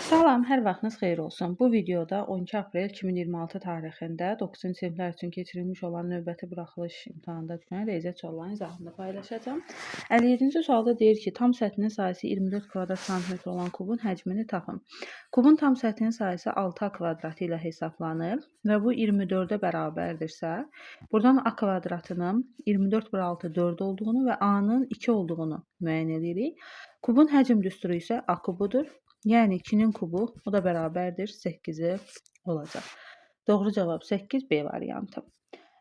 Salam, hər vaxtınız xeyir olsun. Bu videoda 12 aprel 2026 tarixində 9-cu siniflər üçün keçirilmiş olan növbəti buraxılış imtahanında düşən riyaziyyat suallarının izahını paylaşacağam. 57-ci sualda deyir ki, tam səthinin sahəsi 24 kvadrat santimetr olan kubun həcmini tapın. Kubun tam səthinin sahəsi 6a kvadratı ilə hesablanır və bu 24-ə bərabərdirsə, buradan a kvadratının 24 bölü 6 4 olduğunu və a-nın 2 olduğunu müəyyən edirik. Kubun həcm düsturu isə a kubudur. Yəni 2-nin kubu, o da bərabərdir 8-i olacaq. Doğru cavab 8, B variantı.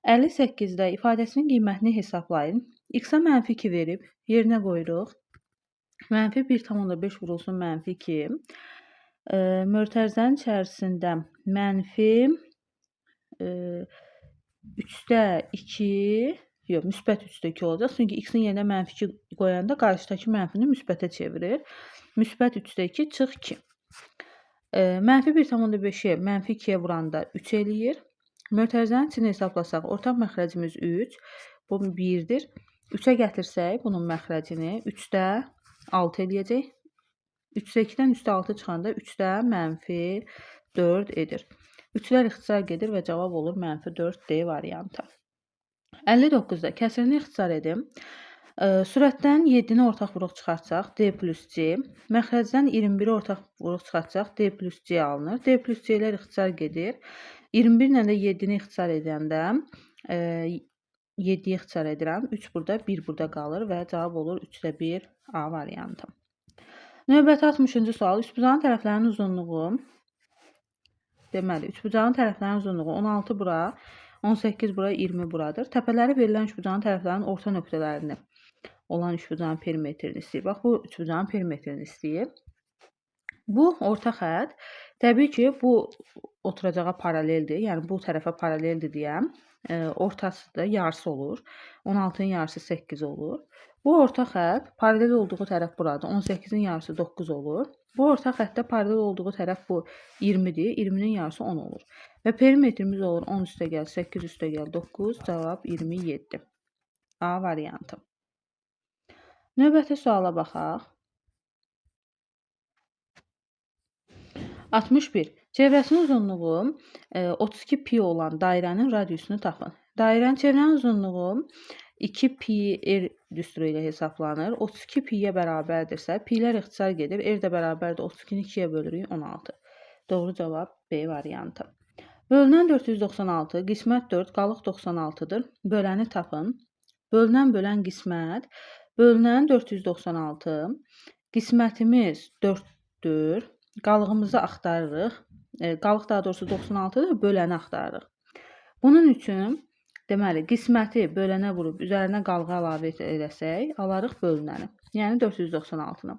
58-də ifadəsinin qiymətini hesablayın. X-a mənfi 2 verib, yerinə qoyuruq. Mənfi 1,5 vurulsun mənfi 2. Mötərizənin içərisində mənfi 3-də 2, yox, müsbət 3-də 2 olacaq. Çünki X-in yerinə mənfi 2 qoyanda qarşıdakı mənfini müsbətə çevirir. Müsbət 3-də 2 çıx 2. Mənfi 1,5-i mənfi 2-yə vuranda 3 eləyir. Mötərizənin içini hesablasaq, ortaq məxrəcimiz 3. Bu 1-dir. 3-ə gətirsək, bunun məxrəcini 3-də 6 eləyəcək. 3-də 2-dən 3-də 6 çıxanda 3-də mənfi 4 edir. 3-lər ixtisar gedir və cavab olur mənfi 4D variantı. 59-da kəsirini ixtisar edim. Sürətdən 7-ni ortaq vuruq çıxartsaq, D plus C. Məxrəcdən 21-i ortaq vuruq çıxartsaq, D plus C alınır. D plus C-lər ixtisar gedir. 21 ilə də 7-ni ixtisar edəndə 7-yi ixtisar edirəm. 3 burada, 1 burada qalır və cavab olur 3-də 1 A variantı. Növbəti 60-cı sual. Üçbucağın tərəflərinin uzunluğu, deməli, üçbucağın tərəflərinin uzunluğu 16 bura, 18 bura, 20 buradır. Təpələri verilən üçbucağın tərəflərinin orta nöqtələrini olan üçbucağın perimetrini istəyir. Bax, bu üçbucağın perimetrini istəyir. Bu orta xətt, təbii ki, bu oturacağa paraleldir. Yəni, bu tərəfə paraleldir deyəm. Ortası da yarısı olur. 16-nın yarısı 8 olur. Bu orta xətt paralel olduğu tərəf buradır. 18-in yarısı 9 olur. Bu orta xəttdə paralel olduğu tərəf bu 20-dir. 20-nin yarısı 10 olur. Və perimetrimiz olur 10 üstə gəl, 8 üstə gəl, 9, cavab 27. A variantı. Növbəti suala baxaq. 61. Çevrəsinin uzunluğu 32 pi olan dairənin radiusunu tapın. Çevrənin uzunluğu 2 pi r düsturu ilə hesablanır. 32 piyə bərabərdirsə, pilər ixtisar gedir. R də bərabərdir 32-ni 2-yə bölürük 16. Doğru cavab B variantı. Bölünən 496, qismət 4, qalıq 96-dır. Böləni tapın. Bölünən qismət, bölünən 496, qismətimiz 4-dür. Qalığımızı axtarırıq. Qalıq daha doğrusu 96-dır, böləni axtarırıq. Bunun üçün, deməli, qisməti bölənə vurub üzərinə qalığı əlavə edəsək, alarıq bölünəni. Yəni 496-nı.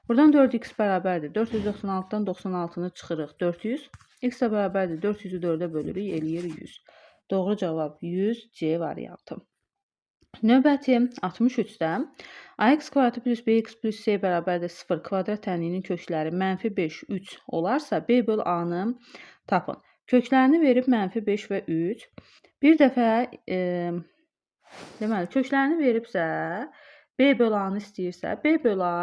Buradan 4x bərabərdir. 496-dan 96-nı çıxırıq 400. X də bərabərdir. 400-ü 4-ə bölürük, eləyir 100. Doğru cavab 100 C variantı. Növbəti 63-də ax kvadratı plus bx plus c bərabərdir 0 kvadrat tənliyinin kökləri mənfi 5, 3 olarsa, b böl a-nı tapın. Köklərini verib mənfi 5 və 3. Bir dəfə, deməli, köklərini veribsə, b böl a-nı istəyirsə, b böl a,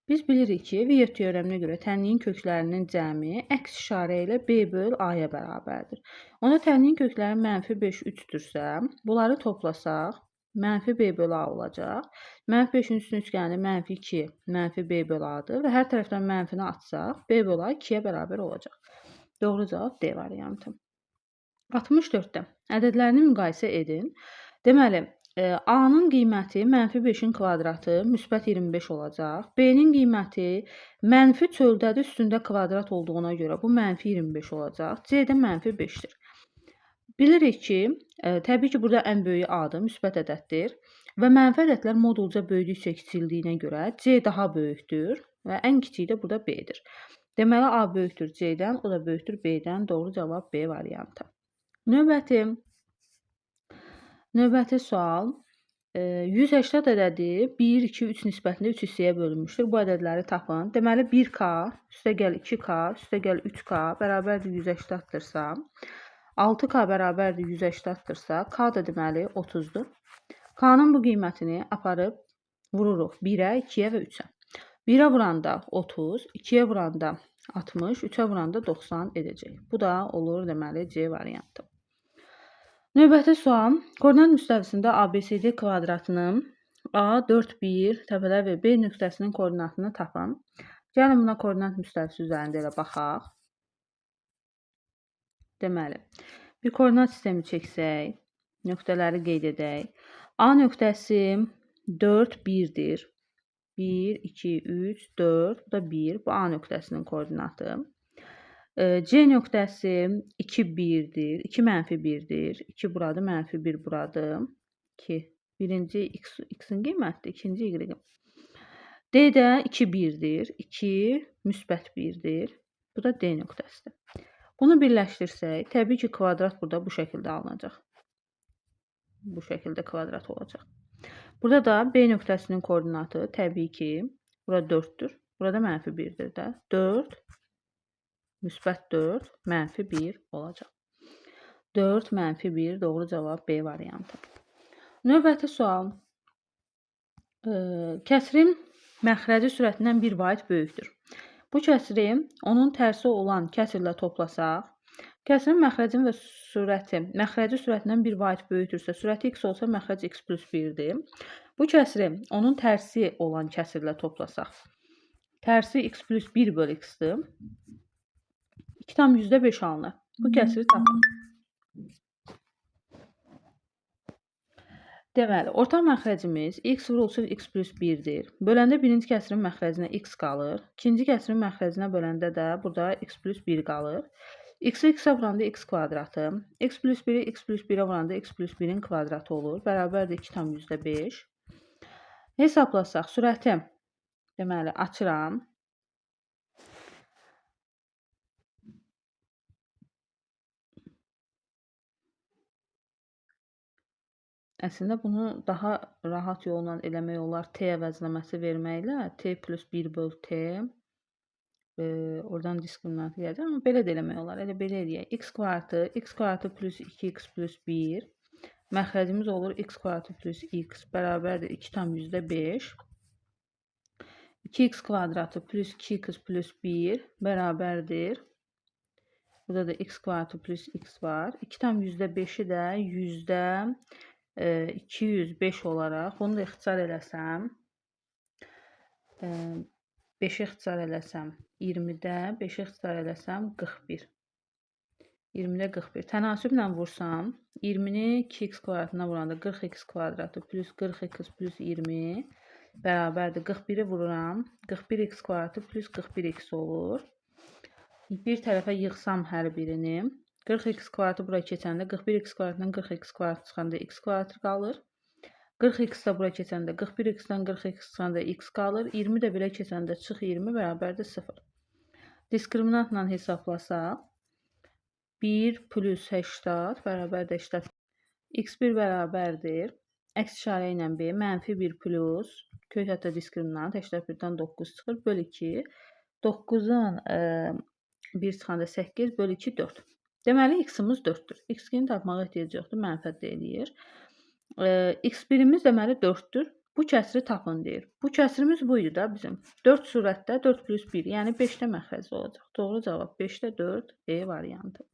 biz bilirik ki, Viet teoreminə görə tənliyin köklərinin cəmi əks işarə ilə b böl a-ya bərabərdir. Onda tənliyin kökləri mənfi 5, 3-dürsə, bunları toplasaq, mənfi b böl a olacaq. Mənfi 5-in üstünün üçgəni mənfi 2, mənfi b böl a-dır və hər tərəfdən mənfini atsaq, b böl a 2-yə bərabər olacaq. Doğru cavab D variantı. 64-də ədədlərini müqayisə edin. Deməli, A-nın qiyməti mənfi 5-in kvadratı müsbət 25 olacaq. B-nin qiyməti mənfi çöldədir, üstündə kvadrat olduğuna görə bu mənfi 25 olacaq. C də mənfi 5-dir. Bilirik ki, təbii ki, burada ən böyüyü A-dır, müsbət ədəddir. Və mənfi ədədlər modulca böyüdükcə kiçildiyinə görə C daha böyükdür və ən kiçiyi də burada B-dir. Deməli, A böyükdür C-dən, o da böyükdür B-dən. Doğru cavab B variantı. Növbəti sual. 180 ədədi 1, 2, 3 nisbətində 3 hissəyə bölünmüşdür. Bu ədədləri tapın. Deməli, 1K, üstə gəl 2K, üstə gəl 3K bərabərdir 180-dırsa, 6K bərabərdir 180-dırsa, K da deməli 30-dur. K-nın bu qiymətini aparıb vururuq 1-ə, 2-yə və 3-ə. 1-ə vuranda 30, 2-yə vuranda 60, 3-ə vuranda 90 edəcək. Bu da olur deməli C variantı. Növbəti sual. Koordinat müstəvisində ABCD kvadratının A, 4, 1, təpələr və B nöqtəsinin koordinatını tapın. Gəlin buna koordinat müstəvisi üzərində elə baxaq. Deməli, bir koordinat sistemi çəksək, nöqtələri qeyd edək. A nöqtəsi 4, 1-dir. 1, 2, 3, 4, bu da 1. Bu A nöqtəsinin koordinatı. C nöqtəsi 2, 1-dir. 2 mənfi 1-dir. 2 buradır, mənfi 1 buradır. 2. Birinci x-in qiymətidir, ikinci y-in. D də 2, 1-dir. 2 müsbət 1-dir. Bu da D nöqtəsidir. Bunu birləşdirsək, təbii ki, kvadrat burada bu şəkildə alınacaq. Bu şəkildə kvadrat olacaq. Burada da B nöqtəsinin koordinatı təbii ki, burada 4-dür. Burada mənfi 1-dir də. 4, müsbət 4, mənfi 1 olacaq. 4, mənfi 1, doğru cavab B variantı. Növbəti sual. Kəsrin məxrəci sürətindən 1 vaid böyükdür. Bu kəsri onun tərsi olan kəsrlə toplasaq, kəsrin məxrəcin və məxrəci sürətindən 1 vaid böyükdürsə, sürəti x olsa məxrəc x plus 1-dir. Bu kəsri onun tərsi olan kəsrlə toplasaq, tərsi x plus 1 bölü x-dir. 2,5 alınır. Bu kəsri tapın. Deməli, orta məxrəcimiz x vurulsun x plus 1-dir. Böləndə birinci kəsrin məxrəcinə x qalır. İkinci kəsrin məxrəcinə böləndə də burada x plus 1 qalır. X-i x-ə vuranda x kvadratı. X plus 1-i x plus 1-ə vuranda x plus 1-in kvadratı olur. Bərabərdir 2,5. Hesablasaq, sürəti deməli açıram. Əslində bunu daha rahat yolla eləmək olar. T əvəzləməsi verməklə T plus 1 böl T oradan diskriminant gələcək. Amma belə də eləmək olar. Elə belə eləyək. X kvadratı plus 2x plus 1. Məxrəcimiz olur x kvadratı plus x bərabərdir 2,5. 2x kvadratı plus 2x plus 1 bərabərdir. Burada da x kvadratı plus x var. 2,5-i də 205 olaraq, bunu da ixtisar eləsəm, 5-i ixtisar eləsəm 20-də, 5-i ixtisar eləsəm 41. 20-də 41. Tənasüblə vursam, 20-ni 2x kvadratına vuranda 40x kvadratı plus 40x plus 20 bərabərdir. 41-i vururam, 41x kvadratı plus 41x olur. Bir tərəfə yığsam hər birini, 40x kvadratı bura keçəndə 41x kvadratdan 40x kvadratı çıxanda x kvadratı qalır. 40x də bura keçəndə 41x-dən 40x çıxanda x qalır. 20 də belə keçəndə çıx 20 bərabərdir 0. Diskriminantla hesablasaq 1 plus 80 bərabərdir 80. x1 bərabərdir. Əks işarə ilə B mənfi 1 plus kök hətta diskriminant 81-dən 9 çıxır. Bölü 2. 9-un 1 çıxanda 8 bölü 2 4. Deməli, x-imiz 4-dür. X-ini tapmağa ehtiyac yoxdur, mənfət eləyir. X1-imiz deməli 4-dür. Bu kəsri tapın deyir. Bu kəsrimiz bu idi da bizim. 4 surətdə 4 plus 1, yəni 5-də məxrəci olacaq. Doğru cavab 5-də 4, E variantı.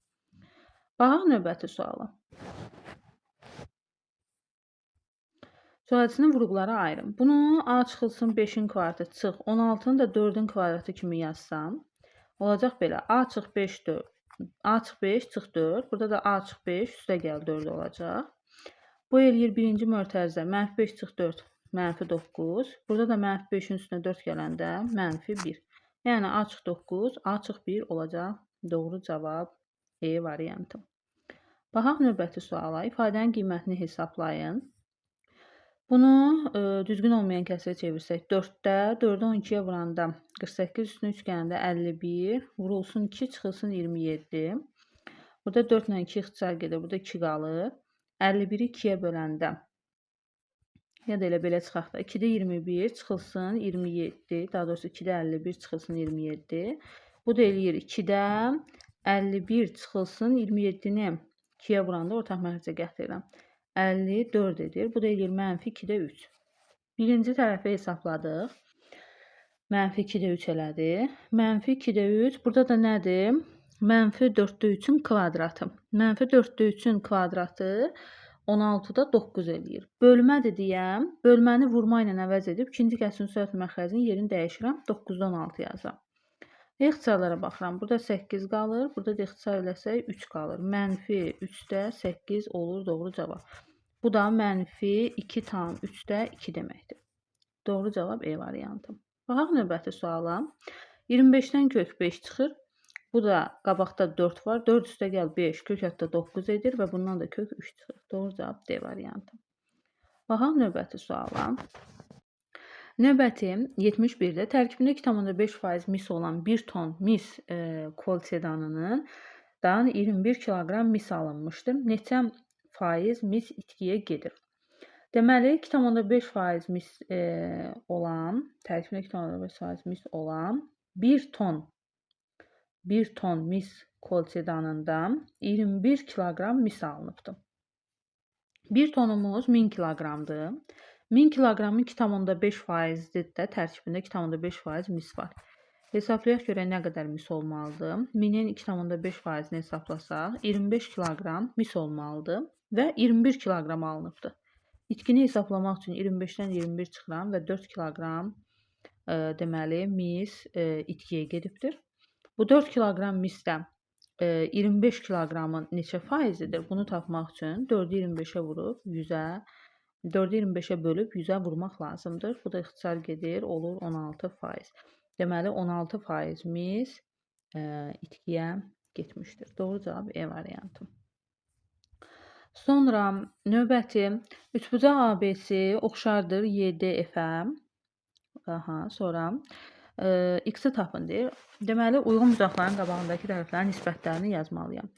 Baxaq növbəti suala. Sualçının vurğuları ayırın. Bunu A çıxılsın 5-in kvadratı çıx, 16-nı da 4-ün kvadratı kimi yazsam, olacaq belə. A çıx 5, 4. A çıx 5, çıx 4. Burada da A çıx 5, üstə gəl 4 olacaq. Bu eləyir birinci mötərizə. Mənfi 5 çıx 4, mənfi 9. Burada da mənfi 5-in üstünə 4 gələndə mənfi 1. Yəni A çıx 9, A çıx 1 olacaq. Doğru cavab E variantı. Baxaq növbəti suala. İfadənin qiymətini hesablayın. Bunu düzgün olmayan kəsrə çevirsək 4-də, 4-ü 12-yə vuranda 48 üstünə 3 gələndə 51, vurulsun 2, çıxılsın 27. Burada 4 ilə 2 ixtisar gedir, burada 2 qalır. 51-i 2-yə böləndə, ya da elə belə çıxaq da, 2-də 21, çıxılsın 27, daha doğrusu 2-də 51, çıxılsın 27. Bu da eləyir 2-də 51, çıxılsın 27-ni 2-yə vuranda ortaq məxrəcə gətirirəm. 54 edir. Bu da eləyir mənfi 2-də 3. Birinci tərəfi hesabladıq. Mənfi 2-də 3 elədi. Mənfi 2-də 3. Burada da nədir? Mənfi 4-də 3-ün kvadratı. Mənfi 4-də 3-ün kvadratı 16-da 9 eləyir. Bölmədir deyəm. Bölməni vurma ilə əvəz edib ikinci kəsrin sürət məxrəcinin yerini dəyişirəm. 9-dan 16 yazıram. İxtisarlara baxıram. Burada 8 qalır. Burada da ixtisar eləsək 3 qalır. Mənfi 3-də 8 olur. Doğru cavab. Bu da mənfi 2 tam 3-də 2 deməkdir. Doğru cavab E variantı. Baxaq növbəti suala. 25-dən kök 5 çıxır. Bu da qabaqda 4 var. 4 üstə gəl 5, kök hətta 9 edir və bundan da kök 3 çıxır. Doğru cavab D variantı. Baxaq növbəti suala. Növbəti 71-də tərkibində 2,5% mis olan 1 ton mis kolçedanının dan 21 kiloqram mis alınmışdır. Neçə faiz mis itkiyə gedir? Deməli 2,5% mis olan, tərkibində 2,5% mis olan 1 ton mis kolçedanından 21 kiloqram mis alınıbdır. 1 tonumuz 1000 kiloqramdır. 1000 kiloqramın 2,5%-dir də tərkibində 2,5% mis var. Hesablayaq görək nə qədər mis olmalıdır. 1000-in 2,5%-ni hesablasaq 25 kiloqram mis olmalıdır və 21 kiloqram alınıbdır. İtkini hesablamaq üçün 25-dən 21 çıxıram və 4 kiloqram deməli mis itkiyə gedibdir. Bu 4 kiloqram misdən 25 kiloqramın neçə faizidir? Bunu tapmaq üçün 4-ü 25-ə vurub 100-ə, 4-ü 25-ə bölüb 100-ə vurmaq lazımdır. Bu da ixtisar gedir, olur 16%. Deməli 16% mis itkiyə getmişdir. Doğru cavab E variantı. Sonra növbəti üçbucaq ABC oxşardır YDF-ə. Sonra X-i tapın deyir. Deməli uyğun bucaqların qabağındakı tərəflərin nisbətlərini yazmalıyam.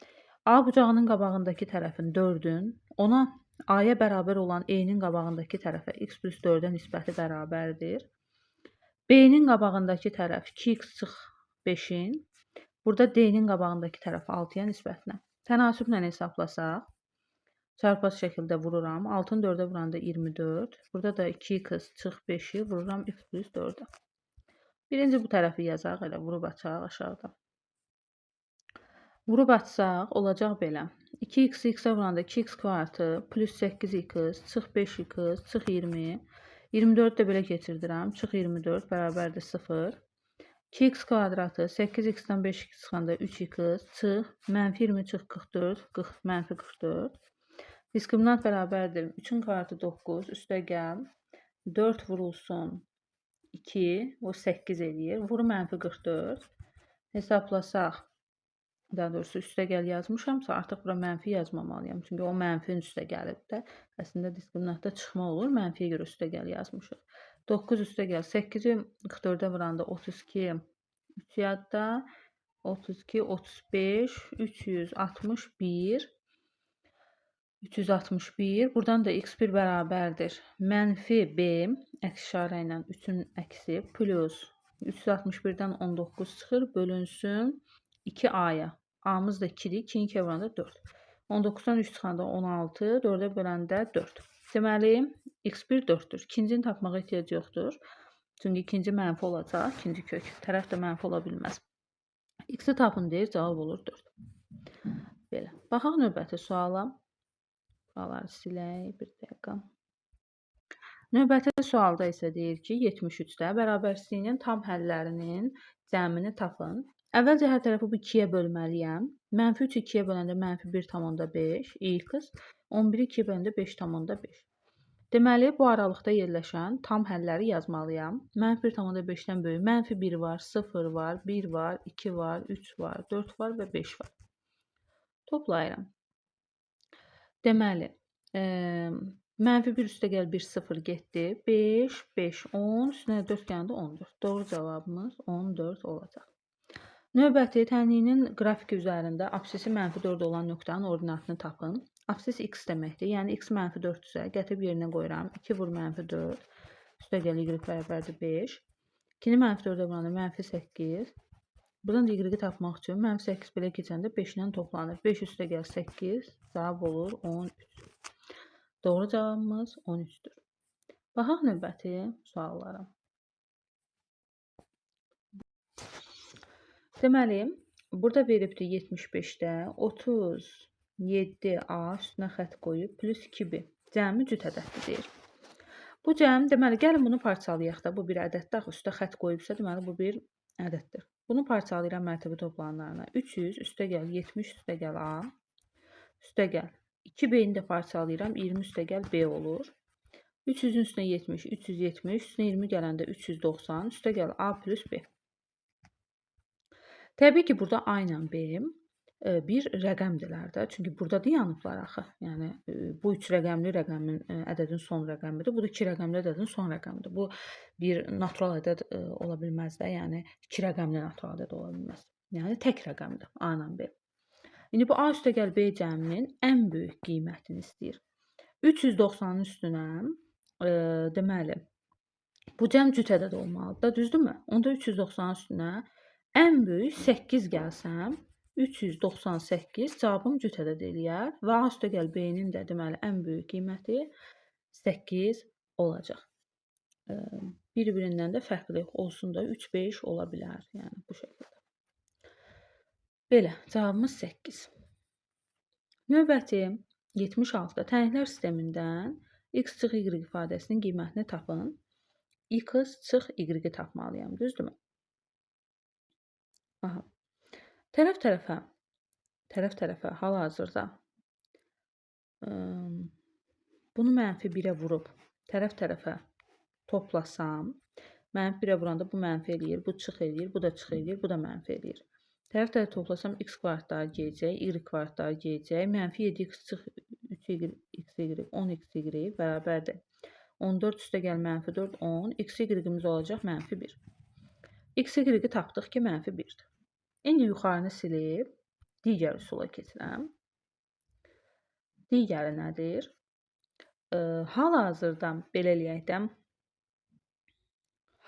A bucağının qabağındakı tərəfin 4-ün ona A-ya bərabər olan E-nin qabağındakı tərəfə x plus 4-ə nisbəti bərabərdir. B-nin qabağındakı tərəf 2x çıx 5-in. Burada D-nin qabağındakı tərəf 6-ya nisbətinə. Tənasüblə hesablasaq. Çarpaz şəkildə vururam. 6-nı 4-ə vuranda 24. Burada da 2x çıx 5-i vururam x plus 4-ə. Birinci bu tərəfi yazaq, elə vurub açaq aşağıda. Vurub açsaq olacaq belə. 2x x-ə vuranda 2x kvartı plus 8x çıx 5x çıx 20. 24 də belə keçirdirəm. Çıx 24 bərabərdir 0. 2x kvadratı 8x-dən 5x çıxanda 3x çıx mənfi 20 çıx 44 mənfi 44. Diskriminant bərabərdir. 3-ün kvartı 9, üstə gəl. 4 vurulsun 2, o 8 eləyir. Vuru mənfi 44. Hesablasaq, daha doğrusu üstə gəl yazmışamsa, artıq bura mənfi yazmamalıyam. Çünki o mənfinin üstə gəlib də. Əslində diskriminantda çıxma olur. Mənfiyə görə üstə gəl yazmışıq. 9 üstə gəl. 8-i 44-ə vuranda 32, 3 yadda. 32, 35, 361. 361. Buradan da x1 bərabərdir. Mənfi b əks işarə ilə 3-ün əksi plus 361-dən 19 çıxır. Bölünsün 2a-ya. A-mız da 2-dir. 2-ni 2-yə vuranda 4. 19-dan 3 çıxanda 16. 4-ə böləndə 4. Deməli, x1 4-dür. İkincini tapmağa ehtiyac yoxdur. Çünki ikinci mənfi olacaq. İkinci kök. Tərəf də mənfi ola bilməz. X-i tapın deyir. Cavab olur 4. Belə. Baxaq növbəti suala. Sualları silək. Bir dəqiqə. Növbəti sualda isə deyir ki, 73-də bərabərsizliyin tam həllərinin cəmini tapın. Əvvəlcə hər tərəfi bu 2-yə bölməliyəm. Mənfi 3 2-yə böləndə mənfi 1,5 x 11-i 2-yə böləndə 5,5. Deməli, bu aralıqda yerləşən tam həlləri yazmalıyam. Mənfi 1,5-dən böyük. Mənfi 1 var, 0 var, 1 var, 2 var, 3 var, 4 var və 5 var. Toplayıram. Deməli, mənfi 1 üstə gəl 1, 0 getdi. 5, 5, 10, üstünə 4 gələndə 14. Doğru cavabımız 14 olacaq. Növbəti tənliyinin qrafiki üzərində absisi mənfi 4 olan nöqtanın ordinatını tapın. Absis x deməkdir. Yəni x mənfi 4-dürsə, gətirib yerinə qoyuram. 2 vur mənfi 4. Üstə gəl y bərabərdir 5. 2-ni mənfi 4-ə vuranda mənfi 8. Buradan da y-i tapmaq üçün mənfi 8 belə keçəndə 5 ilə toplanır. 5 üstə gəl 8. Cavab olur 13. Doğru cavabımız 13-dür. Baxaq növbəti suallara. Deməli, burada veribdir 75-də 37A üstünə xətt qoyub plus 2B cəmi cüt ədəddir deyir. Bu cəm, deməli, gəlin bunu parçalayaq da. Bu bir ədəddir, axı üstə xətt qoyubsa, deməli bu bir ədəddir. Bunu parçalayıram mərtəbə toplananlarına. 300 üstəgəl 70 üstəgəl A üstəgəl 2B-ni də parçalayıram 20 üstəgəl B olur. 300-ün üstünə 70, 370, üstünə 20 gələndə 390, üstəgəl A plus B. Təbii ki, burada A ilə B bir rəqəmdirlər də. Çünki burada da yanıblar axı. Yəni bu 3 rəqəmli rəqəmin ədədin son rəqəmidir. Bu da 2 rəqəmli ədədin son rəqəmidir. Bu bir natural ədəd ola bilməz də. Yəni 2 rəqəmli natural ədəd ola bilməz. Yəni tək rəqəmdir A ilə B. İndi bu A üstəgəl B cəminin ən böyük qiymətini istəyir. 390-ın üstünə deməli bu cəm cüt ədəd olmalıdır da, düzdürmü? Onda 390-ın üstünə ən böyük 8 gəlsəm 398 cavabım cüt ədəd eləyər və A üstəgəl B-nin də deməli ən böyük qiyməti 8 olacaq. Bir-birindən də fərqli olsun da 3-5 ola bilər. Yəni bu şəkildə. Belə, cavabımız 8. Növbəti 76-da tənliklər sistemindən x çıx y ifadəsinin qiymətini tapın. X çıx y-i tapmalıyam, düzdürmü? Aha. Tərəf-tərəfə hal-hazırda bunu mənfi 1-ə vurub tərəf-tərəfə toplasam, mənfi 1-ə vuranda bu mənfi eləyir, bu çıx eləyir, bu da çıx eləyir, bu da mənfi eləyir. Tərəf-tərəfə toplasam x kvadratlar gələcək, y kvadratlar gələcək, mənfi 7x çıx 3y, 10xy bərabərdir. 14 üstəgəl mənfi 4, 10, x-y-imiz olacaq mənfi 1. X-y-i tapdıq ki, mənfi 1-dir. İndi yuxarını silib, digər üsula keçirəm. Digəri nədir? Hal-hazırda belə eləyək də,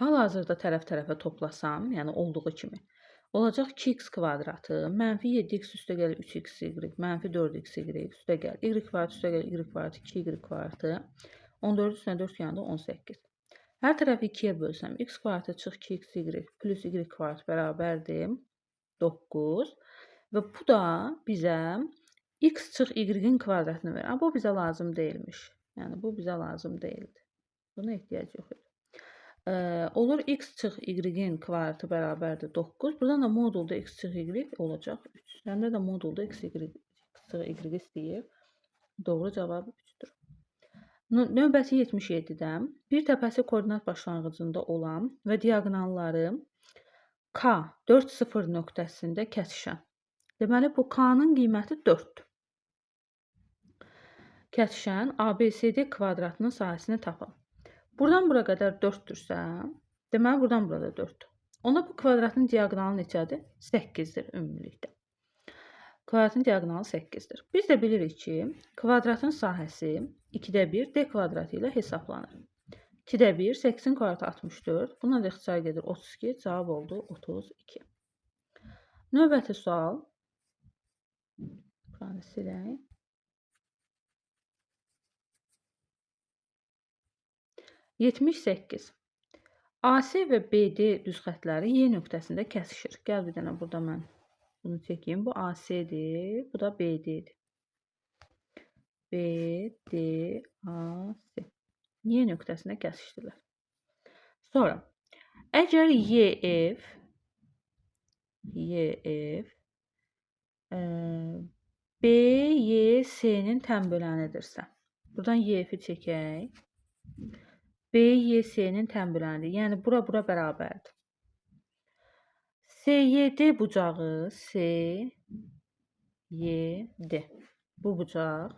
hal-hazırda tərəf-tərəfə toplasam, yəni olduğu kimi, olacaq 2x kvadratı, mənfi 7x üstəgəl 3xy, mənfi 4xy üstəgəl, y kvadrat üstəgəl y kvadrat 2y kvadratı, 14 üstünə 4 yanında 18. Hər tərəfi 2-yə bölsəm, x kvadratı çıx 2xy plus y kvadrat bərabərdir 9 və bu da bizə x çıx y-in kvadratını verir. Bu bizə lazım deyilmiş. Yəni bu bizə lazım deyildi. Buna ehtiyac yox idi. Olur x çıx y-in kvadratı bərabərdir 9. Buradan da modulda x çıx y olacaq 3. Səndə də modulda x çıx y istəyir. Doğru cavab 3-dür. Növbəti 77-də bir təpəsi koordinat başlanğıcında olan və diaqonalları K 4,0 nöqtəsində kəsişən. Deməli, bu K-nın qiyməti 4-dür. Kəsişən ABCD kvadratının sahəsini tapın. Buradan bura qədər 4-dürsə, deməli, buradan burada 4-dür. Onda bu kvadratın diaqonalı neçədir? 8-dir ümumilikdə. Kvadratın diaqonalı 8-dir. Biz də bilirik ki, kvadratın sahəsi 2-də 1 D kvadratı ilə hesablanır. 2-də 1, 8-in kvadratı 64. Buna da ixtisar gedir 32. Cavab oldu 32. Növbəti sual. Buranı silək. Yetmiş 8. AC və BD düz xətləri Y nöqtəsində kəsişir. Gəl bir dənə burada mən bunu çəkeyim. Bu AC-dir, bu da BD-dir. BD, AC. Y nöqtəsində kəsişdilər. Sonra, əgər YF BYS-nin tənbölənidirsə, buradan YF-i çəkək. BYS-nin tənbölənidir. Yəni, bura bərabərdir. SYD bucağı, SYD bu bucaq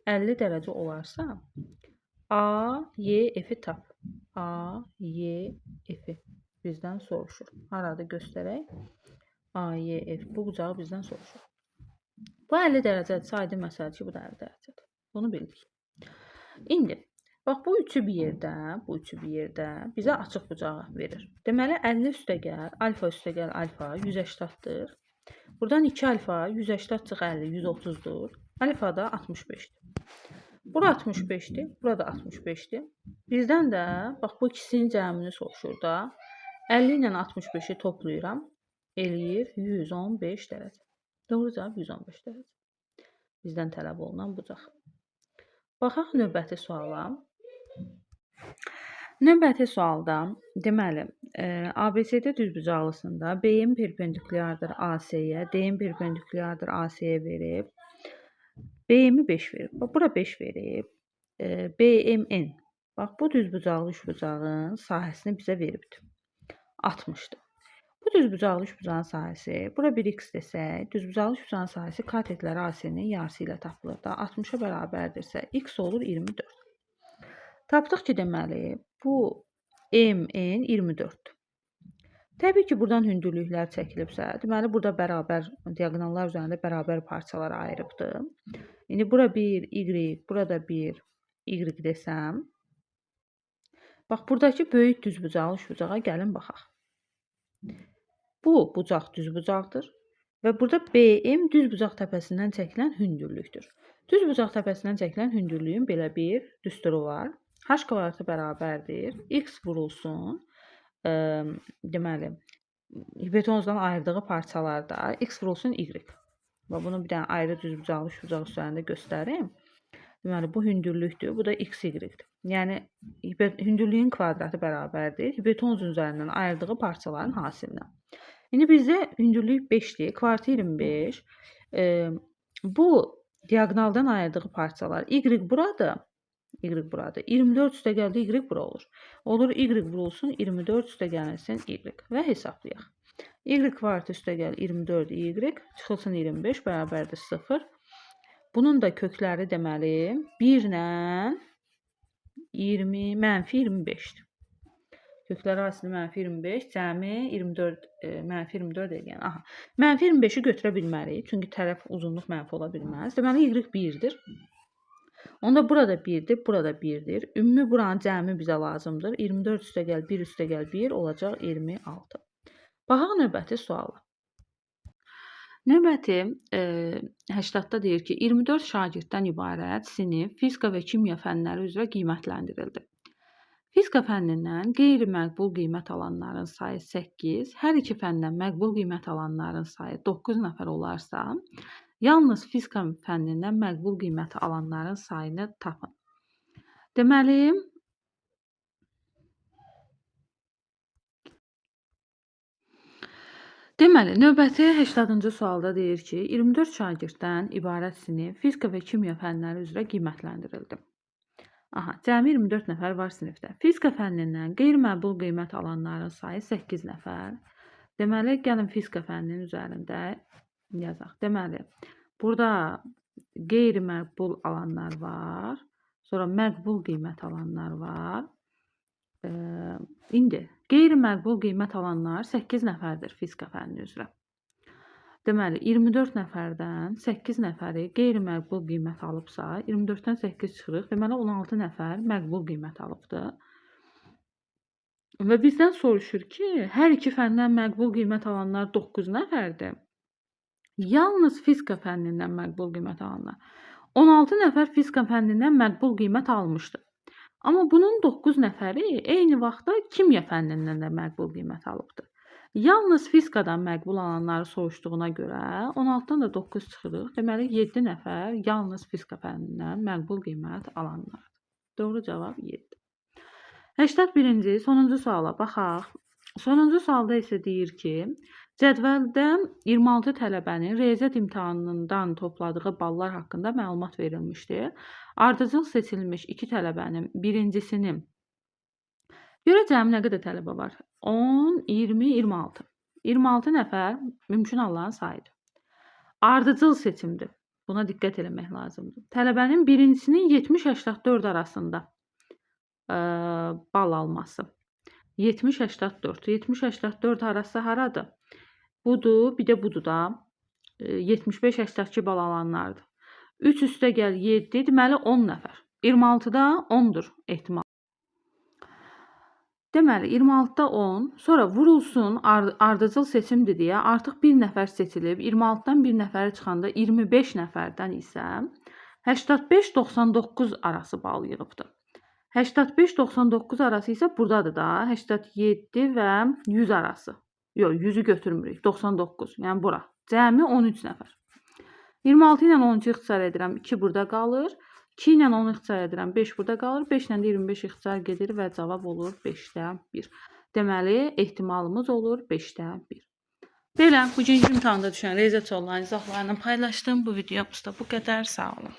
50 dərəcə olarsa, AYF-i tap. AYF-i bizdən soruşur. Harada göstərək? AYF bu bucağı bizdən soruşur. Bu 50 dərəcədirsə, aydın məsələdir ki, bu da 50 dərəcədir. Bunu bildik. İndi, bax, bu üçü bir yerdə bizə açıq bucağı verir. Deməli, 50 üstəgəl, alfa üstəgəl alfa 180-dir. Buradan 2 alfa 180 çıx 50, 130-dur. Alfa da 65-dir. Bura 65-dir, burada 65-dir. Bizdən də, bax, bu ikisinin cəmini soruşur da. 50 ilə 65-i toplayıram. eləyir 115 dərəcə. Doğru cavab 115 dərəcə. Bizdən tələb olunan bucaq. Baxaq növbəti suala. Növbəti sualda deməli, ABC-də düzbucaqlısında B-in perpendikulyardır AC-yə, D-in perpendikulyardır AC-yə verib. B-mi 5 verib. Bax, bura 5 verib. BMN. Bax, bu düzbucaqlı üçbucağın sahəsini bizə veribdir. 60-dır. Bu düzbucaqlı üçbucağın sahəsi, bura 1x desək, düzbucaqlı üçbucağın sahəsi katetləri AC-nin yarısı ilə tapılır da. 60-a bərabərdirsə, x olur 24. Tapdıq ki, deməli, bu MN 24-dür. Təbii ki, buradan hündürlüklər çəkilibsə, deməli, burada bərabər, diaqonallar üzərində bərabər parçalara ayırıbdır. İndi bura 1, y, burada 1, y desəm. Bax, buradakı böyük düzbucaqlı üçbucağa gəlin baxaq. Bu bucaq düzbucaqdır və burada BM düzbucaq təpəsindən çəkilən hündürlükdür. Düzbucaq təpəsindən çəkilən hündürlüyün belə bir düsturu var. H kvadratı bərabərdir. X vurulsun. Deməli, hipotenuzdan ayırdığı parçalarda x vurulsun y. Və bunu bir dənə ayrı düzbucaqlı üçbucaq üzərində göstərim. Deməli, bu hündürlükdür, bu da x, y-dir. Yəni, hündürlüyün kvadratı bərabərdir hipotenuzun üzərindən ayırdığı parçaların hasilinə. İndi bizdə hündürlük 5-dir, kvadratı 25. Bu diaqonaldan ayırdığı parçalar y buradır. Y buradır. 24 üstə gəldi y bura olur. Olur y vurulsun 24 üstə gəlsin y və hesablayaq. Y kvadratı üstə gəl 24 y çıxılsın 25 bərabərdir 0. Bunun da kökləri deməli 1 ilə mənfi 25-dir. Kökləri arasında mənfi 25, cəmi 24, mənfi 24 deyilən. Aha. Mənfi 25-i götürə bilmərik, çünki tərəf uzunluq mənfi ola bilməz. Deməli y 1-dir. Onda burada 1-dir, burada 1-dir. Ümumi buranın cəmi bizə lazımdır. 24 üstə gəl 1 üstə gəl 1 olacaq 26. Baxaq növbəti suala. Növbəti 80-da deyir ki, 24 şagirddən ibarət sinif fizika və kimya fənləri üzrə qiymətləndirildi. Fizika fənnindən qeyri-məqbul qiymət alanların sayı 8, hər iki fəndən məqbul qiymət alanların sayı 9 nəfər olarsa, yalnız fizika fənnindən məqbul qiymət alanların sayını tapın. Deməli, növbəti 80-cı sualda deyir ki, 24 şagirddən ibarət sinif fizika və kimya fənləri üzrə qiymətləndirildi. Aha, cəmi 24 nəfər var sinifdə. Fizika fənnindən qeyri-məqbul qiymət alanların sayı 8 nəfər. Deməli, gəlin fizika fənninin üzərində yazaq. Deməli, burada qeyri-məqbul alanlar var. Sonra məqbul qiymət alanlar var. İndi qeyri-məqbul qiymət alanlar 8 nəfərdir fizika fənni üzrə. Deməli, 24 nəfərdən 8 nəfəri qeyri-məqbul qiymət alıbsa, 24-dən 8 çıxırıq. Deməli, 16 nəfər məqbul qiymət alıbdır. Və bizdən soruşur ki, hər iki fəndən məqbul qiymət alanlar 9 nəfərdir. Yalnız fizika fənnindən məqbul qiymət alanlar. 16 nəfər fizika fənnindən məqbul qiymət almışdı. Amma bunun 9 nəfəri eyni vaxtda kimya fənnindən də məqbul qiymət alıbdır. Yalnız fizikadan məqbul alanları soruşduğuna görə 16-dan da 9 çıxırıq. Deməli, 7 nəfər yalnız fizika fənnindən məqbul qiymət alanlar. Doğru cavab 7. 81-ci, sonuncu suala baxaq. Sonuncu sualda isə deyir ki, cədvəldə 26 tələbənin riyaziyyat imtahanından topladığı ballar haqqında məlumat verilmişdir. Ardıcıl seçilmiş 2 tələbənin birincisinin görə cəmi nə qədər tələbə var? 10, 20, 26. 26 nəfər mümkün halların sayıdır. Ardıcıl seçimdir. Buna diqqət eləmək lazımdır. Tələbənin birincisinin 70-84 arasında bal alması. 70-84. 70-84 arası haradır? Budur, bir də budur da. 75-82 bal alanlardır. 3 üstə gəl 7, deməli 10 nəfər. 26-da 10-dur ehtimal. Deməli, 26-da 10, sonra vurulsun ardıcıl seçimdir deyə artıq 1 nəfər seçilib. 26-dan 1 nəfəri çıxanda 25 nəfərdən isə 85-99 arası bal yığıbdır. 85-99 arası isə buradadır da, 87 və 100 arası. Yox, 100-ü götürmürük. 99. Yəni bura. Cəmi 13 nəfər. 26 ilə 13-ü ixtisar edirəm. 2 burada qalır. 2 ilə 10-u ixtisar edirəm. 5 burada qalır. 5 ilə də 25 ixtisar gedir və cavab olur 5-də 1. Deməli, ehtimalımız olur 5-də 1. Belə, bugünkü imtahanda düşən riyaziyyat suallarının izahlarını paylaşdım. Bu videomuzda bu qədər. Sağ olun.